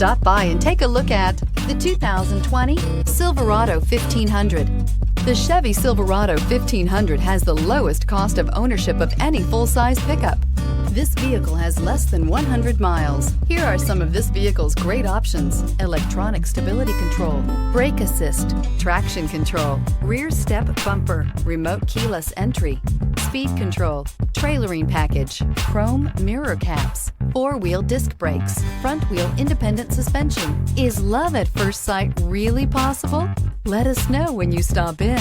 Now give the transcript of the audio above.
Stop by and take a look at the 2020 Silverado 1500. The Chevy Silverado 1500 has the lowest cost of ownership of any full-size pickup. This vehicle has less than 100 miles. Here are some of this vehicle's great options: electronic stability control, brake assist, traction control, rear step bumper, remote keyless entry, speed control, trailering package, chrome mirror caps, four-wheel disc brakes, front-wheel independent suspension. Is love at first sight really possible? Let us know when you stop in.